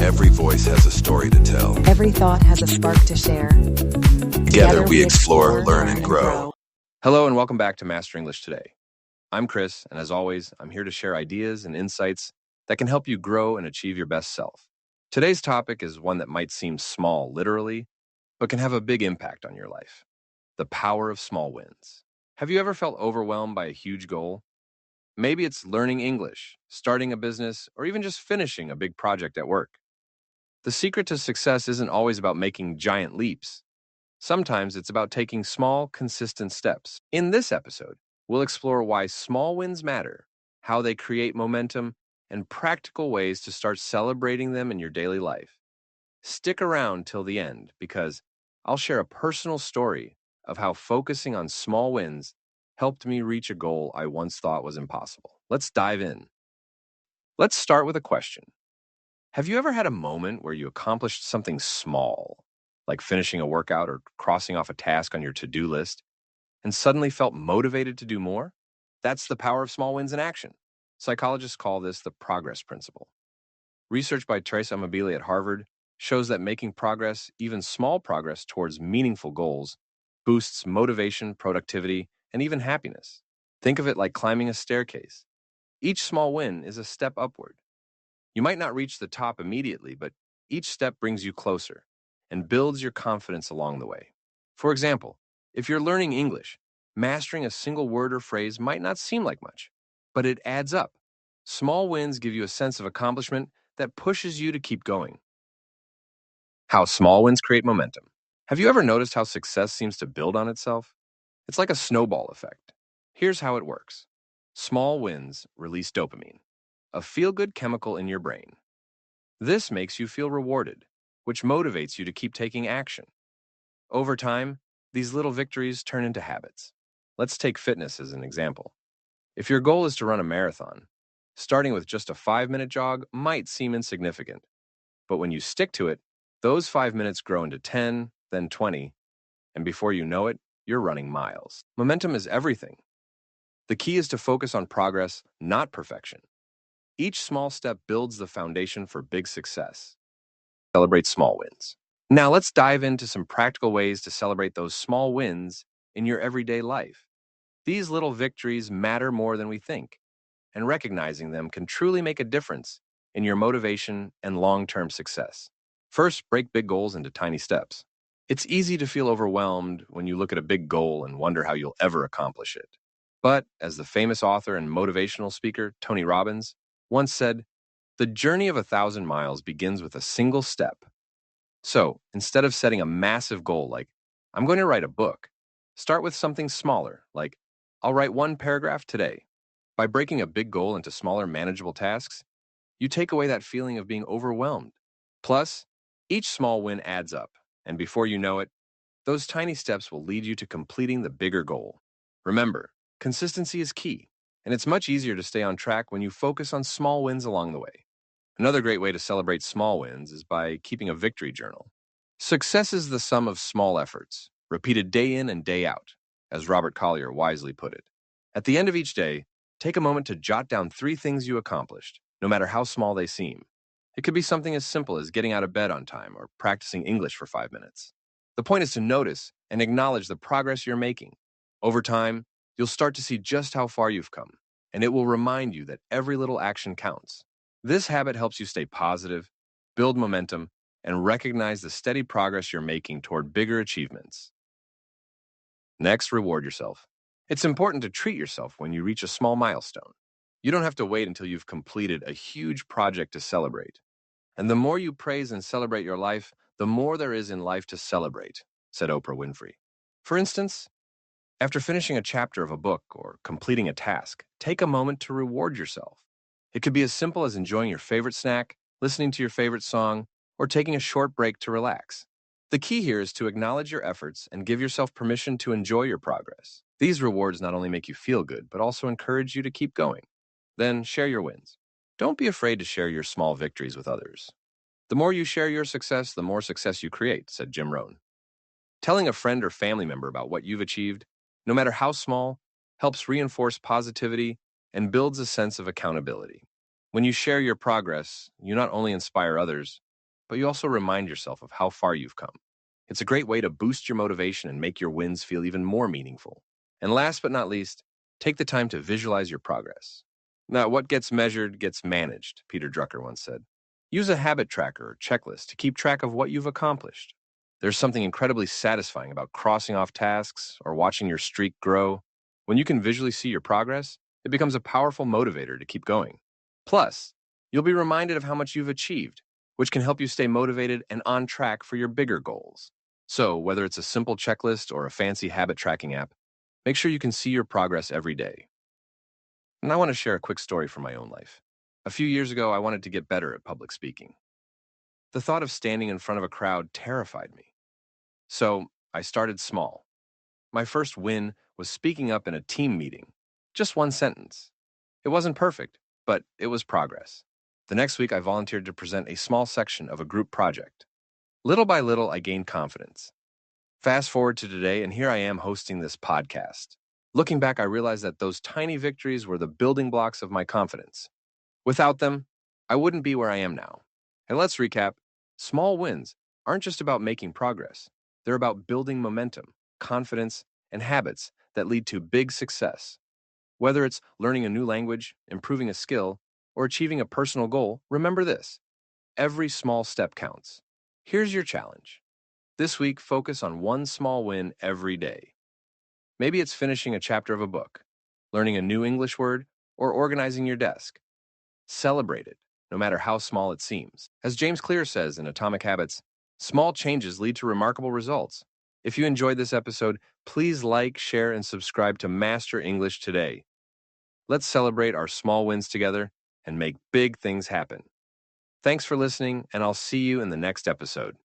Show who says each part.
Speaker 1: Every voice has a story to tell.
Speaker 2: Every thought has a spark to share.
Speaker 1: Together we explore, learn, and grow.
Speaker 3: Hello and welcome back to Master English Today. I'm Chris, and as always, I'm here to share ideas and insights that can help you grow and achieve your best self. Today's topic is one that might seem small literally, but can have a big impact on your life. The power of small wins. Have you ever felt overwhelmed by a huge goal? Maybe it's learning English, starting a business, or even just finishing a big project at work. The secret to success isn't always about making giant leaps. Sometimes it's about taking small, consistent steps. In this episode, we'll explore why small wins matter, how they create momentum, and practical ways to start celebrating them in your daily life. Stick around till the end because I'll share a personal story of how focusing on small wins helped me reach a goal I once thought was impossible. Let's dive in. Let's start with a question. Have you ever had a moment where you accomplished something small, like finishing a workout or crossing off a task on your to-do list, and suddenly felt motivated to do more? That's the power of small wins in action. Psychologists call this the progress principle. Research by Trace Amabile at Harvard shows that making progress, even small progress towards meaningful goals, boosts motivation, productivity, and even happiness. Think of it like climbing a staircase. Each small win is a step upward. You might not reach the top immediately, but each step brings you closer and builds your confidence along the way. For example, if you're learning English, mastering a single word or phrase might not seem like much, but it adds up. Small wins give you a sense of accomplishment that pushes you to keep going. How small wins create momentum. Have you ever noticed how success seems to build on itself? It's like a snowball effect. Here's how it works. Small wins release dopamine, a feel-good chemical in your brain. This makes you feel rewarded, which motivates you to keep taking action. Over time, these little victories turn into habits. Let's take fitness as an example. If your goal is to run a marathon, starting with just a 5-minute jog might seem insignificant. But when you stick to it, those 5 minutes grow into 10, then 20, and before you know it, you're running miles. Momentum is everything. The key is to focus on progress, not perfection. Each small step builds the foundation for big success. Celebrate small wins. Now let's dive into some practical ways to celebrate those small wins in your everyday life. These little victories matter more than we think, and recognizing them can truly make a difference in your motivation and long-term success. First, break big goals into tiny steps. It's easy to feel overwhelmed when you look at a big goal and wonder how you'll ever accomplish it. But, as the famous author and motivational speaker Tony Robbins once said, the journey of 1,000 miles begins with a single step. So, instead of setting a massive goal like, I'm going to write a book, start with something smaller, like, I'll write 1 paragraph today. By breaking a big goal into smaller, manageable tasks, you take away that feeling of being overwhelmed. Plus, each small win adds up, and before you know it, those tiny steps will lead you to completing the bigger goal. Remember, consistency is key, and it's much easier to stay on track when you focus on small wins along the way. Another great way to celebrate small wins is by keeping a victory journal. Success is the sum of small efforts, repeated day in and day out, as Robert Collier wisely put it. At the end of each day, take a moment to jot down 3 things you accomplished, no matter how small they seem. It could be something as simple as getting out of bed on time or practicing English for 5 minutes. The point is to notice and acknowledge the progress you're making. Over time, you'll start to see just how far you've come, and it will remind you that every little action counts. This habit helps you stay positive, build momentum, and recognize the steady progress you're making toward bigger achievements. Next, reward yourself. It's important to treat yourself when you reach a small milestone. You don't have to wait until you've completed a huge project to celebrate. And the more you praise and celebrate your life, the more there is in life to celebrate, said Oprah Winfrey. For instance, after finishing a chapter of a book or completing a task, take a moment to reward yourself. It could be as simple as enjoying your favorite snack, listening to your favorite song, or taking a short break to relax. The key here is to acknowledge your efforts and give yourself permission to enjoy your progress. These rewards not only make you feel good, but also encourage you to keep going. Then share your wins. Don't be afraid to share your small victories with others. The more you share your success, the more success you create, said Jim Rohn. Telling a friend or family member about what you've achieved, no matter how small, helps reinforce positivity and builds a sense of accountability. When you share your progress, you not only inspire others, but you also remind yourself of how far you've come. It's a great way to boost your motivation and make your wins feel even more meaningful. And last but not least, take the time to visualize your progress. Now, what gets measured gets managed, Peter Drucker once said. Use a habit tracker or checklist to keep track of what you've accomplished. There's something incredibly satisfying about crossing off tasks or watching your streak grow. When you can visually see your progress, it becomes a powerful motivator to keep going. Plus, you'll be reminded of how much you've achieved, which can help you stay motivated and on track for your bigger goals. So, whether it's a simple checklist or a fancy habit tracking app, make sure you can see your progress every day. And I want to share a quick story from my own life. A few years ago, I wanted to get better at public speaking. The thought of standing in front of a crowd terrified me. So, I started small. My first win was speaking up in a team meeting. Just one sentence. It wasn't perfect, but it was progress. The next week, I volunteered to present a small section of a group project. Little by little, I gained confidence. Fast forward to today, and here I am hosting this podcast. Looking back, I realized that those tiny victories were the building blocks of my confidence. Without them, I wouldn't be where I am now. And let's recap. Small wins aren't just about making progress. They're about building momentum, confidence, and habits that lead to big success. Whether it's learning a new language, improving a skill, or achieving a personal goal, remember this. Every small step counts. Here's your challenge. This week, focus on one small win every day. Maybe it's finishing a chapter of a book, learning a new English word, or organizing your desk. Celebrate it, no matter how small it seems. As James Clear says in Atomic Habits, small changes lead to remarkable results. If you enjoyed this episode, please like, share, and subscribe to Master English today. Let's celebrate our small wins together and make big things happen. Thanks for listening, and I'll see you in the next episode.